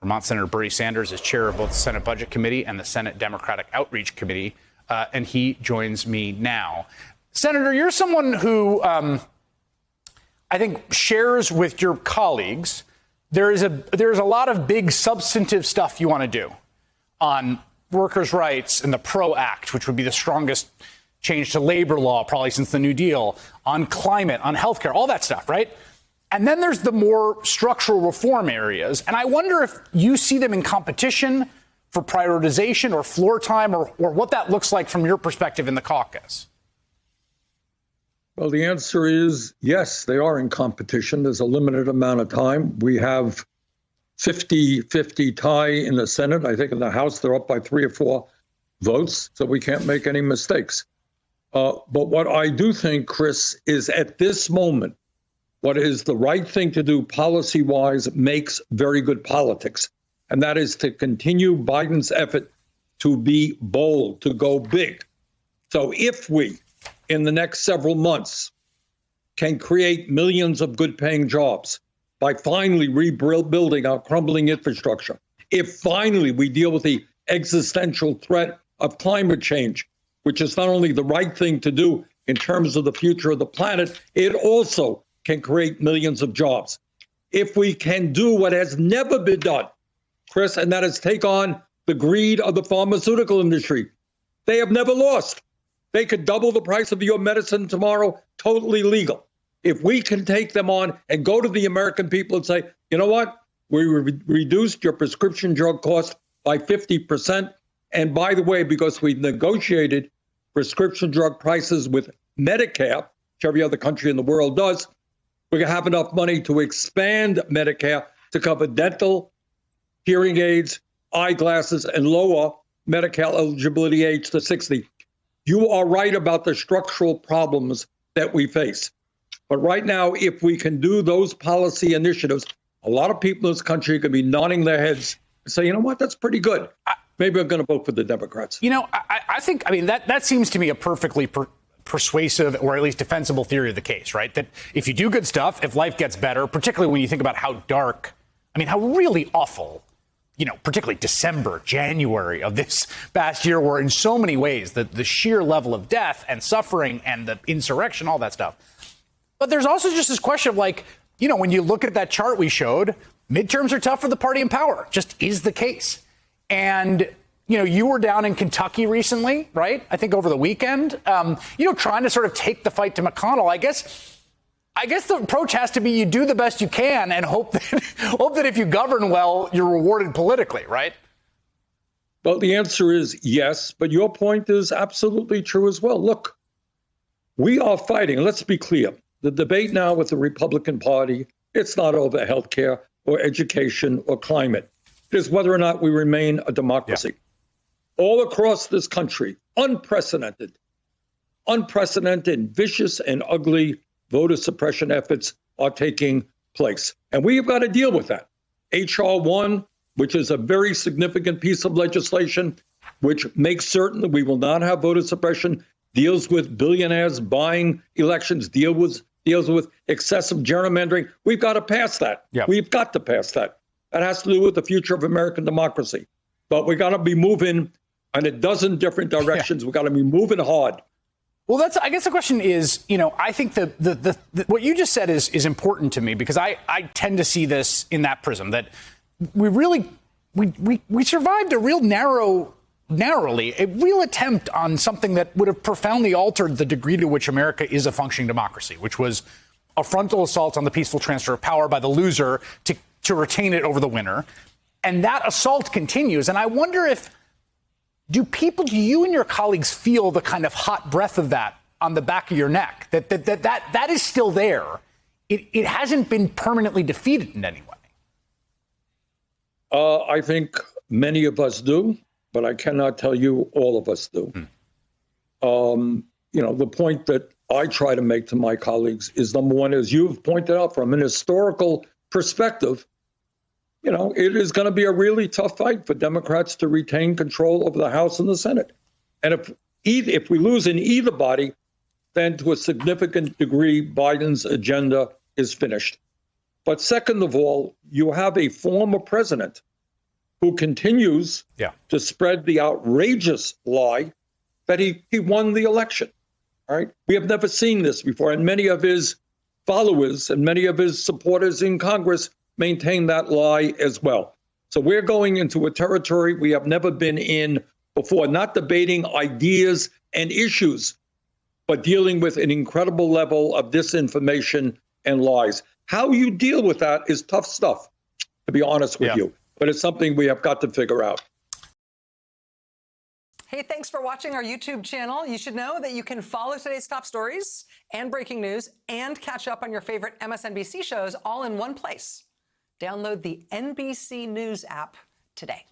Vermont Senator Bernie Sanders is chair of both the Senate Budget Committee and the Senate Democratic Outreach Committee, and he joins me now. Senator, you're someone who I think shares with your colleagues. There's a lot of big substantive stuff you want to do on workers' rights and the PRO Act, which would be the strongest change to labor law probably since the New Deal, on climate, on healthcare, all that stuff, right? And then there's the more structural reform areas. And I wonder if you see them in competition for prioritization or floor time or what that looks like from your perspective in the caucus. Well, the answer is yes, they are in competition. There's a limited amount of time. We have 50-50 tie in the Senate. I think in the House, they're up by 3 or 4 votes, so we can't make any mistakes. But what I do think, Chris, is at this moment, what is the right thing to do policy-wise makes very good politics. And that is to continue Biden's effort to be bold, to go big. So if we, in the next several months, can create millions of good-paying jobs by finally rebuilding our crumbling infrastructure, if finally we deal with the existential threat of climate change, which is not only the right thing to do in terms of the future of the planet, it also can create millions of jobs. If we can do what has never been done, Chris, and that is take on the greed of the pharmaceutical industry. They have never lost. They could double the price of your medicine tomorrow, totally legal. If we can take them on and go to the American people and say, you know what, we reduced your prescription drug cost by 50%. And by the way, because we negotiated prescription drug prices with Medicare, which every other country in the world does, we're going to have enough money to expand Medicare to cover dental, hearing aids, eyeglasses, and lower Medicare eligibility age to 60. You are right about the structural problems that we face. But right now, if we can do those policy initiatives, a lot of people in this country are going to be nodding their heads and say, you know what, that's pretty good. Maybe I'm going to vote for the Democrats. You know, I think, that seems to me a perfectly persuasive or at least defensible theory of the case, right? That if you do good stuff, if life gets better, particularly when you think about how dark, how really awful, particularly December, January of this past year were in so many ways, the sheer level of death and suffering and the insurrection, all that stuff. But there's also just this question of when you look at that chart we showed, midterms are tough for the party in power, just is the case. And, you were down in Kentucky recently, right? I think over the weekend, trying to sort of take the fight to McConnell. I guess the approach has to be you do the best you can and hope that if you govern well, you're rewarded politically, right? Well, the answer is yes, but your point is absolutely true as well. Look, we are fighting. Let's be clear. The debate now with the Republican Party, it's not over health care or education or climate. It is whether or not we remain a democracy. Yeah. All across this country, unprecedented, vicious and ugly voter suppression efforts are taking place. And we have got to deal with that. H.R. 1, which is a very significant piece of legislation, which makes certain that we will not have voter suppression, deals with billionaires buying elections, deals with excessive gerrymandering. We've got to pass that. Yeah. We've got to pass that. That has to do with the future of American democracy. But we got to be moving in a dozen different directions. Yeah. We got to be moving hard. Well, I guess the question is, I think the what you just said is important to me because I tend to see this in that prism that we survived a narrowly a real attempt on something that would have profoundly altered the degree to which America is a functioning democracy, which was a frontal assault on the peaceful transfer of power by the loser to retain it over the winner. And that assault continues. And I wonder do you and your colleagues feel the kind of hot breath of that on the back of your neck, that is still there? It hasn't been permanently defeated in any way. I think many of us do, but I cannot tell you all of us do. The point that I try to make to my colleagues is, number one, as you've pointed out, from an historical perspective, it is going to be a really tough fight for Democrats to retain control over the House and the Senate. And if we lose in either body, then to a significant degree, Biden's agenda is finished. But second of all, you have a former president who continues Yeah. to spread the outrageous lie that he won the election. All right. We have never seen this before. And many of his followers and many of his supporters in Congress maintain that lie as well. So we're going into a territory we have never been in before, not debating ideas and issues, but dealing with an incredible level of disinformation and lies. How you deal with that is tough stuff, to be honest with you. But it's something we have got to figure out. Hey, thanks for watching our YouTube channel. You should know that you can follow today's top stories and breaking news and catch up on your favorite MSNBC shows all in one place. Download the NBC News app today.